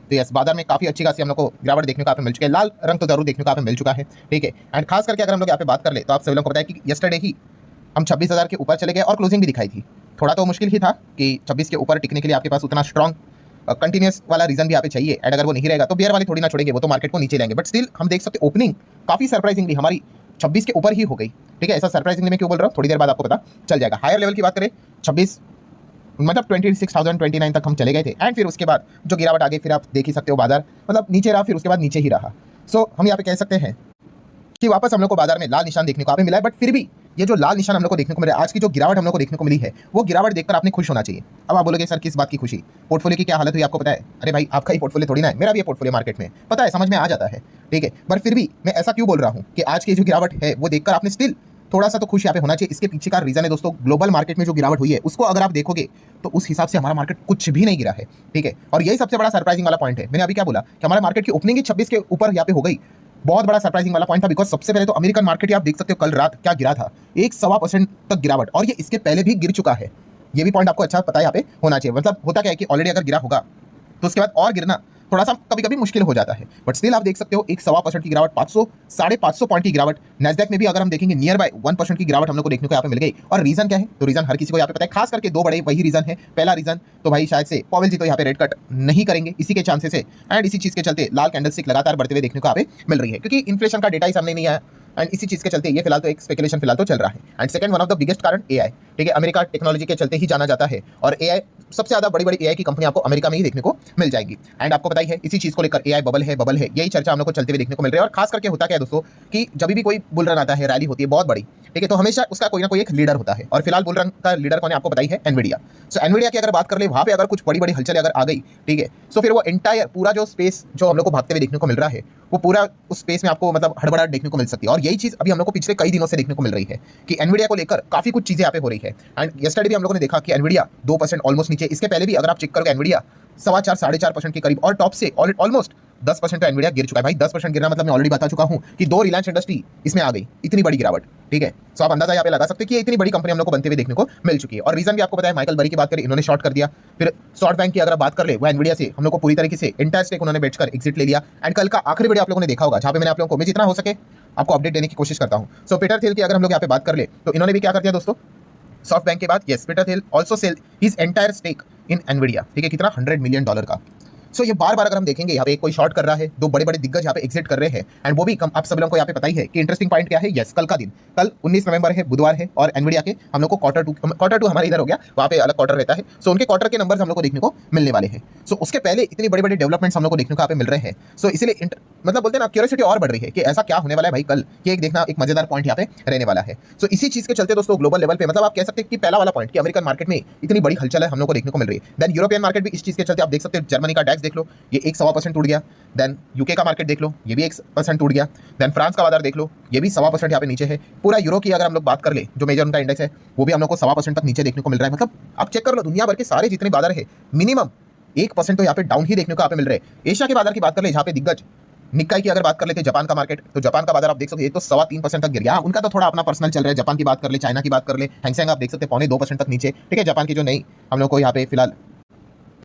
तो यस बाजार में काफी अच्छी खासी हम लोग को गिरावट देखने को यहाँ पे मिल चुकी है। लाल रंग तो जरूर देखने को यहाँ पे मिल चुका है, ठीक है। एंड खास करके अगर हम लोग यहाँ पे बात कर ले तो आप सभी लोगों को पता है कि यस्टरडे ही हम 26,000 के ऊपर चले गए और क्लोजिंग भी दिखाई थी। थोड़ा तो मुश्किल ही था कि 26 के ऊपर टिकने के लिए आपके पास उतना स्ट्रॉन्ग कंटिन्यूस वाला रीजन भी यहाँ पे चाहिए। एंड अगर वो नहीं रहेगा तो बियर वाले थोड़ी ना छोड़ेंगे, वो तो मार्केट को नीचे लेंगे। बट स्टिल हम देख सकते ओपनिंग काफी सरप्राइजिंगली हमारी 26 के ऊपर ही हो गई, ठीक है। ऐसा सरप्राइजिंगली मैं क्यों बोल रहा हूँ थोड़ी देर बाद आपको पता चल जाएगा। हायर लेवल की बात करें 26 मतलब 26,029 तक हम चले गए थे। एंड फिर उसके बाद जो गिरावट आ गई फिर आप देख ही सकते हो बाजार मतलब नीचे रहा, फिर उसके बाद नीचे ही रहा। सो हम यहाँ पे कह सकते हैं कि वापस हम लोग को बाजार में लाल निशान देखने को यहाँ पे मिला है। बट फिर भी ये जो लाल निशान हम लोग को देखने को मिला है, आज की जो गिरावट हम लोग को देखने को मिली है, वो गिरावट देखकर आपने खुश होना चाहिए। अब आप बोलोगे सर किस बात की खुशी, पोर्टफोलियो की क्या हालत हुई आपको पता है? अरे भाई आपका ही पोर्टफोलियो थोड़ी ना है, मेरा भी पोर्टफोलियो मार्केट में पता है, समझ में आ जाता है, ठीक है। पर फिर भी मैं ऐसा क्यों बोल रहा हूँ कि आज की जो गिरावट है वो देखकर आपने स्टिल थोड़ा सा तो खुश यहाँ पे होना चाहिए। इसके पीछे का रीजन है दोस्तों, ग्लोबल मार्केट में जो गिरावट हुई है उसको अगर आप देखोगे तो उस हिसाब से हमारा मार्केट कुछ भी नहीं गिरा है, ठीक है। और यही सबसे बड़ा सरप्राइजिंग वाला पॉइंट है। मैंने अभी क्या बोला कि हमारे मार्केट की ओपनिंग ही 26 के ऊपर यहाँ पे हो गई, बहुत बड़ा सरप्राइजिंग वाला पॉइंट था। बिकॉज सबसे पहले तो अमेरिकन मार्केट आप देख सकते हो कल रात क्या गिरा था, 1.25% तक गिरावट, और ये इसके पहले भी गिर चुका है। ये भी पॉइंट आपको अच्छा पता है यहाँ पे होना चाहिए। मतलब होता क्या है कि ऑलरेडी अगर गिरा होगा तो उसके बाद और गिरना थोड़ा सा कभी कभी मुश्किल हो जाता है। बट स्टिल आप देख सकते हो 1.25% की गिरावट, 500-550 पॉइंट की गिरावट। नैस्डैक में भी अगर हम देखेंगे नियर बाय 1% की गिरावट हम लोग को देखने को यहाँ पे मिल गई। और रीजन क्या है? तो रीजन हर किसी को यहाँ पे पता है, खास करके दो बड़े वही रीजन है। पहला रीजन तो भाई शायद से पॉवेल जी तो यहाँ पे रेट कट नहीं करेंगे, इसी के चांसेस है। एंड इसी चीज के चलते लाल कैंडलस्टिक लगातार बढ़ते हुए देखने को यहाँ पे मिल रही है, क्योंकि इन्फ्लेशन का डेटा ही सामने नहीं आया। एंड इसी चीज के चलते ये फिलहाल तो एक स्पेकुलेशन फिलहाल तो चल रहा है। And second one of the biggest कारण एआई, ठीक है। अमेरिका टेक्नोलॉजी के चलते ही जाना जाता है और एआई सबसे ज्यादा बड़ी बड़ी एआई की कंपनी आपको अमेरिका में ही देखने को मिल जाएगी। एंड आपको पता ही है इसी चीज को लेकर एआई बबल है, यही चर्चा हम लोग को चलते हुए देखने को मिल रही है। और खास करके होता क्या है दोस्तों कि जब भी कोई बुल रन आता है, रैली होती है बहुत बड़ी, ठीक है, तो हमेशा उसका कोई ना कोई एक लीडर होता है। और फिलहाल बुल रन का लीडर कौन है आपको पता ही है, एनवीडिया। सो एनवीडिया की अगर बात कर ले वहां पे अगर कुछ बड़ी बड़ी हलचल अगर आ गई, ठीक है, सो फिर वो एंटायर पूरा जो स्पेस जो हम लोग को भागते हुए देखने को मिल रहा है वो पूरा उस स्पेस में आपको मतलब हड़बड़ाहट देखने को मिल सकती है। और यही चीज अभी हम लोग को पिछले कई दिनों से देखने को मिल रही है कि एनवीडिया को लेकर काफी कुछ चीजें यहाँ पे हो रही है। एंड यस्टरडे भी हम लोगों ने देखा कि एनवीडिया 2% ऑलमोस्ट नीचे। इसके पहले भी अगर आप चेक करोगे एनवीडिया 4.25-4.5% के करीब, और टॉप से ऑलमोस्ट 10% तो एनवीडिया गिर चुका है। भाई 10% गिरना मतलब मैं ऑलरेडी बता चुका हूं कि 2 रिलायंस इंडस्ट्री इसमें आ गई, इतनी बड़ी गिरावट, ठीक है। सो आप अंदाजा यहाँ पे लगा सकते हैं कि इतनी बड़ी कंपनी हम लोग को बनते हुए देखने को मिल चुकी है। और रीजन भी आपको पता है, माइकल बरी की बात करें, इन्होंने शॉर्ट कर दिया। फिर शॉर्ट बैंक की अगर बात कर ले वो एनवीडिया से हम लोग को पूरी तरीके से एंटायर स्टेक उन्होंने बेचकर एग्जिट ले लिया। एंड कल का आखिरी वीडियो आप लोगों ने देखा होगा जहां पे मैंने आप लोगों को मैं जितना हो सके आपको अपडेट देने की कोशिश करता हूं। सो पीटर थिल की अगर हम लोग यहाँ पे बात कर ले तो इन्होंने भी क्या कर दिया दोस्तों, सॉफ्ट बैंक के बाद yes Peter Thiel also sell his entire stake in Nvidia, ठीक है, कितना $100 मिलियन का। सो ये बार बार अगर हम देखेंगे यहाँ पे कोई शॉर्ट कर रहा है, दो बड़े बड़े दिग्गज यहाँ पे एग्जिट कर रहे हैं। एंड वो भी आप सब लोगों को यहाँ पे पता ही है कि इंटरेस्टिंग पॉइंट क्या है। यस कल का दिन, कल 19 नवंबर है, बुधवार है, और एनवीडिया के हम लोग को क्वार्टर टू हमारे इधर हो गया, वहाँ पे अलग क्वार्टर रहता है। सो उनके क्वार्टर के नंबर्स हम लोग को देखने को मिलने वाले हैं। सो उसके पहले इतनी बड़ी बड़ी डेवलपमेंट्स हम लोग को देखने को यहाँ पे मिल रहे हैं। सो इसलिए मतलब बोलते हैं ना क्यूरियोसिटी और बढ़ रही है कि ऐसा क्या होने वाला है भाई कल, कि एक देखना एक मजेदार पॉइंट यहाँ पे रहने वाला है। सो इसी चीज के चलते दोस्तों ग्लोबल लेवल पे मतलब आप कह सकते हैं कि पहला वाला पॉइंट कि अमेरिकन मार्केट में इतनी बड़ी हलचल है हम लोग को देखने को मिल रही है। देन यूरोपियन मार्केट भी इस चीज के चलते आप देख सकते हैं, जर्मनी का डैक्स देख लो ये 1.25% टूट गया। देन यूके का मार्केट देख लो ये भी 1% टूट गया। देन फ्रांस का बाजार देख लो ये भी 1.25% यहाँ पे नीचे है। पूरा यूरो की अगर हम लोग बात कर ले जो मेजर उनका इंडेक्स है वो भी हम लोग को 1.25% तक नीचे देखने को मिल रहा है। मतलब आप चेक कर लो दुनिया भर के सारे जितने बाजार है मिनिमम 1% तो यहाँ पे डाउन ही देखने को यहाँ पे मिल रहे हैं। एशिया के बाजार की बात कर ले जहाँ पे दिग्गज निक्काई की अगर बात कर लेते हैं जापान का मार्केट, तो जापान का बाजार आप देख सकते हैं तो 3.25% तक गिर गया। उनका तो थोड़ा अपना पर्सनल चल रहा है। जापान की बात कर ले, चाइना की बात कर ले, हैंगसेंग आप देख सकते हैं 0.25% तक नीचे, ठीक है। जापान की जो नई हम लोग को यहाँ पे फिलहाल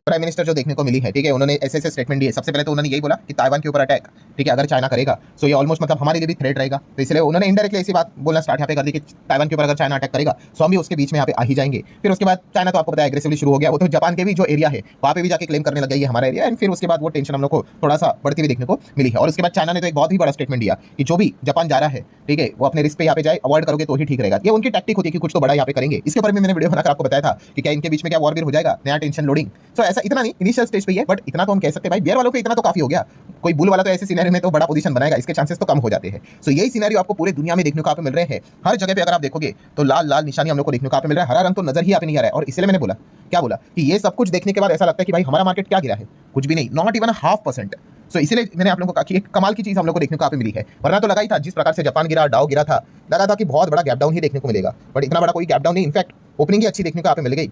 प्राइम मिनिस्टर जो देखने को मिली है, ठीक है, उन्होंने ऐसे स्टेटमेंट दिए। सबसे पहले तो उन्होंने यही बोला कि ताइवान के ऊपर अटैक, ठीक है, अगर चाइना करेगा सो ये ऑलमोस्ट मतलब हमारे लिए भी थ्रेट रहेगा। तो इसलिए उन्होंने इनडायरेक्टली ऐसी बात बोलना स्टार्ट यहाँ पे कर दी कि ताइवान के ऊपर अगर चाइना अटैक करेगा सो हम भी उसके बीच में यहाँ पे आ ही जाएंगे। फिर उसके बाद चाइना तो आपको पता है एग्रेसिवली शुरू हो गया, वो तो जापान के भी जो एरिया है वहाँ पे भी जाके क्लेम करने लग गया ये हमारा एरिया। एंड फिर उसके बाद वो टेंशन हम लोग को थोड़ा सा बढ़ती हुई देखने को मिली है। और उसके बाद चाइना ने तो एक बहुत ही बड़ा स्टेटमेंट दिया कि जो भी जापान जा रहा है, ठीक है, वो अपने रिस्क पे यहाँ पे जाए, अवॉइड करोगे तो ही ठीक रहेगा। ये उनकी टैक्टिक होती है कि कुछ तो बड़ा यहाँ पे करेंगे। इसके ऊपर भी मैंने वीडियो बनाकर आपको बताया था कि क्या इनके बीच में क्या वॉर भी हो जाएगा, नया टेंशन लोडिंग। सो ऐसा इतना नहीं, इनिशियल स्टेज पे है, बट इतना तो हम कह सकते हैं भाई बियर वालों को इतना तो काफी हो गया। कोई बुल वाला तो ऐसे सिनेरियो में तो बड़ा पोजीशन बनाएगा, इसके चांसेस तो कम हो जाते हैं। सो यही सिनेरियो आपको पूरे दुनिया में देखने को आप मिल रहे हैं। हर जगह पे अगर आप देखोगे तो लाल लाल निशानी हम लोग को देखने को आप मिल रहा है। हरा रंग तो नजर ही आप नहीं आ रहा है। और इसलिए मैंने बोला क्या बोला कि ये सब कुछ देखने के बाद ऐसा लगता है कि भाई हमारा मार्केट क्या गिरा है, कुछ भी नहीं, नॉट इवन 0.5%। सो इसीलिए मैंने आप लोगों को कहा कि एक कमाल की चीज हम लोग को देखने को आप मिली है। वरना तो लगा ही था जिस प्रकार से जापान गिरा, डाउ गिरा था, लगा था कि बहुत बड़ा गैप डाउन ही देखने को मिलेगा, बट इतना बड़ा कोई गैप डाउन नहीं। इनफैक्ट ओपनिंग ही अच्छी देखने को आप मिल गई।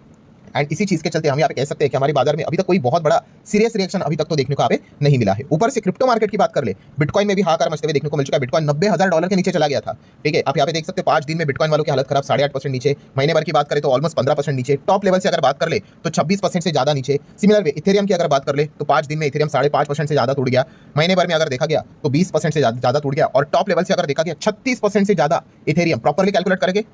एंड इसी चीज के चलते हम यहाँ पे कह सकते हैं कि हमारे बाजार में अभी तक कोई बहुत बड़ा सीरियस रिएक्शन अभी तक तो देखने को यहाँ पे नहीं मिला है। ऊपर से क्रिप्टो मार्केट की बात कर ले, बिटकॉइन में भी हाहाकार मचते हुए देखने को मिल चुका है। बिटकॉइन $90,000 के नीचे चला गया था। ठीक है, आप यहाँ पे देख सकते हैं 5 दिन में बिटकॉइन वालों की हालत खराब, 8.5% नीचे। महीने भर की बात करें तो ऑलमोस्ट 15% नीचे। टॉप लेवल से अगर बात कर ले तो 26% से ज्यादा नीचे। सिमिलर वे इथेरियम की अगर बात कर ले तो 5 दिन में इथेरियम 5.5% से ज्यादा टूट गया। महीने भर में अगर देखा गया तो 20% से ज्यादा टूट गया। और टॉप लेवल से अगर देखा गया 36% से ज्यादा इथेरियम प्रॉपर्ली कैलकुलेट करके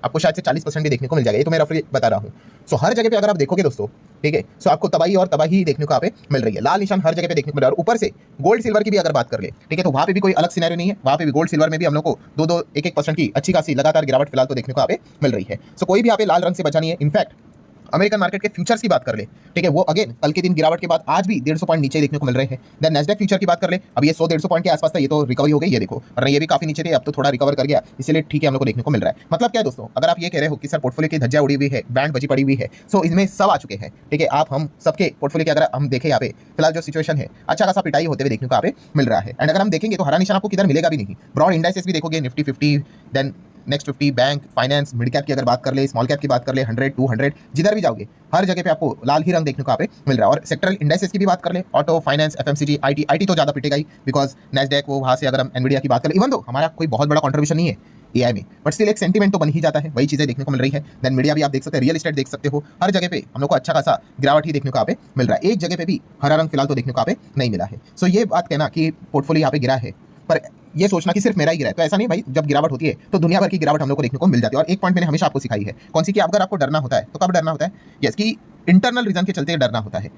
आपको शायद से 40% भी देखने को मिल जाएगा। ये तो मैं रफली बता रहा हूँ। सो हर जगह पे अगर आप देखोगे दोस्तों, ठीक है, सो आपको तबाही और तबाही देखने को यहाँ पे मिल रही है। लाल निशान हर जगह पे देखने को मिल रहा है। और ऊपर से गोल्ड सिल्वर की भी अगर बात कर ले, ठीक है, तो वहाँ पे भी कोई अलग सिनेरियो नहीं है। वहाँ पे भी गोल्ड सिल्वर में भी हम लोग को 2-1% की अच्छी खासी लगातार गिरावट फिलहाल तो देखने को यहाँ पे मिल रही है। सो कोई भी यहाँ पे लाल रंग से बचा नहीं है। इनफैक्ट अमेरिकन मार्केट के फ्यूचर्स की बात कर ले, ठीक है, वो अगेन कल के दिन गिरावट के बाद आज भी 150 पॉइंट नीचे देखने को मिल रहे हैं। देन नेस्डैक फ्यूचर की बात कर ले, अब ये 100-150 पॉइंट के आसपास था, ये तो रिकवरी हो गई, ये देखो, और ये भी काफी नीचे थे, अब तो थोड़ा रिकवर कर गया, इसलिए ठीक है हम लोग को देखने को मिल रहा है। मतलब क्या है दोस्तों, अगर आप ये कह रहे हो कि सर पोर्टफोलियो की धज्जियां उड़ी हुई है, बैंड बची पड़ी हुई है, सो इसमें सब आ चुके हैं। ठीक है, आप हम सबके पोर्टफोलियो के अगर हम देखें यहाँ पे फिलहाल जो सिचुएशन है, अच्छा खासा पिटाई होते हुए देखने को यहाँ पे मिल रहा है। एंड अगर हम देखेंगे तो हरा निशान आपको किधर मिलेगा भी नहीं। ब्रॉड इंडाइसेस भी देखोगे, Nifty 50, then next 50, bank, finance, mid cap की अगर बात कर ले, स्मॉल कैप की बात कर ले, 100, 200, जिधर भी जाओगे हर जगह पे आपको लाल ही रंग देखने को यहाँ पे मिल रहा है। और सेक्टरल इंडाइसेस की भी बात कर ले, ऑटो, फाइनेंस, एफएमसीजी, आईटी तो ज्यादा पिटेगा ही, बिकॉज नेस्डैक वो वहाँ से अगर हम एनवीडिया की बात करें, इवन दो हमारा कोई बहुत बड़ा कॉन्ट्रीब्यूशन नहीं है एआई में, बट स्टिल एक सेंटीमेंट तो बन ही जाता है, वही चीजें देखने को मिल रही है। देन मीडिया भी आप देख सकते हैं, रियल एस्टेट देख सकते हो, हर जगह पे हम लोग को अच्छा खासा गिरावट ही देखने को यहाँ पे मिल रहा है। एक जगह पे भी हरा रंग फिलहाल तो देखने को यहाँ पे नहीं मिला है। सो ये बात कहना कि पोर्टफोलियो यहाँ पे गिरा है, पर ये सोचना कि सिर्फ मेरा ही गिरा है, तो ऐसा नहीं भाई। जब गिरावट होती है तो दुनिया भर की गिरावट हम लोग को देखने को मिल जाती है। और एक पॉइंट मैंने हमेशा आपको सिखाई है, कौन सी, कि अगर आपको डरना होता है तो कब डरना होता है, यस, कि इंटरनल रीजन के चलते डरना होता है,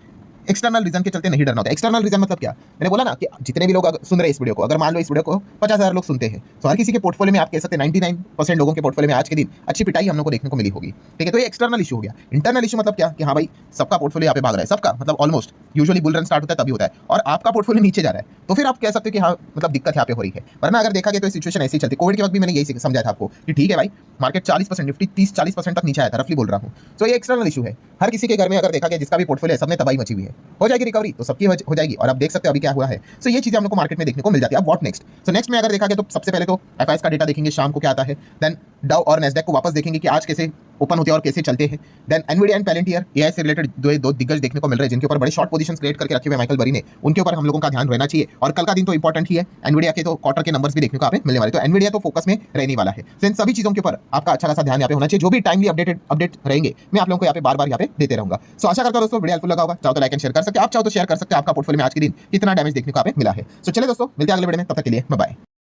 एक्सटर्नल रीजन के चलते नहीं डरना होता है। एक्सटर्नल रीजन मतलब क्या, मैंने बोला ना कि जितने भी लोग सुन रहे हैं इस वीडियो को, अगर मान लो इस वीडियो को 50,000 लोग सुनते हैं, तो हर किसी के पोर्टफोलियो में आप कह सकते हैं 99% लोगों के पोर्टफोलियो में आज के दिन अच्छी पिटाई हम लोग को देखने को मिली होगी। ठीक है, तो ये एक्सटर्नल इशू हो गया। इंटरनल इशू मतलब क्या, कि हाँ भाई सबका पोर्टफोलियो यहाँ पे भाग रहा है, सबका मतलब almost, usually bull run start होता है तभी होता है, और आपका पोर्टफोलियो नीचे जा रहा है, तो फिर आप कह सकते हो कि हाँ मतलब दिक्कत यहाँ पे हो रही है। वरना अगर देखा गया तो सिचुएशन ऐसी चलती। कोविड के वक्त भी मैंने यही समझाया था आपको कि ठीक है भाई, मार्केट 40%, निफ्टी 30-40% तक नीचे आया था, रफली बोल रहा हूँ। तो ये एक्सटर्नल इशू है। हर किसी के घर में अगर देखा गया, जिसका भी पोर्टफोलियो है, सबने तबाही मची हुई है, हो जाएगी रिकवरी तो सबकी हो जाएगी। और आप देख सकते हो अभी क्या हुआ है। सो ये चीजें हम लोग को मार्केट में देखने को मिल जाती है। अब व्हाट नेक्स्ट, सो नेक्स्ट में अगर देखा गया तो सबसे पहले तो एफआईएस का डेटा देखेंगे शाम को क्या आता है। देन डाउ और नेस्डैक को वापस देखेंगे कि आज कैसे ओपन होते हैं और कैसे चलते हैं। देन एनवीडिया एंड पैलेंटियर, एआई से रिलेटेड दो दिग्गज देखने को मिल रहे हैं, जिनके ऊपर बड़े शॉर्ट पोजीशंस क्रिएट करके रखे हुए माइकल बरी ने, उनके ऊपर हम लोगों का ध्यान रहना चाहिए। और कल का दिन तो इंपॉर्टेंट ही है, एनवीडिया के तो क्वार्टर के नंबर्स भी देखने को यहाँ पे मिलने वाले, तो एनवीडिया तो फोकस में रहने वाला है। तो इन सभी चीजों के ऊपर आपका अच्छा खासा ध्यान यहाँ पे होना चाहिए। जो भी टाइमली अपडेट रहेंगे मैं आप लोगों को यहाँ पे बार-बार यहाँ पे देते रहूंगा। सो आशा करता हूं दोस्तों वीडियो हेल्पफुल लगा होगा। चाहो तो लाइक एंड शेयर कर सकते हैं, आप चाहो तो शेयर कर सकते हैं आपका पोर्टफोलियो में आज के दिन कितना डैमेज देखने को यहाँ पे मिला है। सो चलिए दोस्तों, मिलते हैं अगले वीडियो में, तब तक के लिए बाय बाय।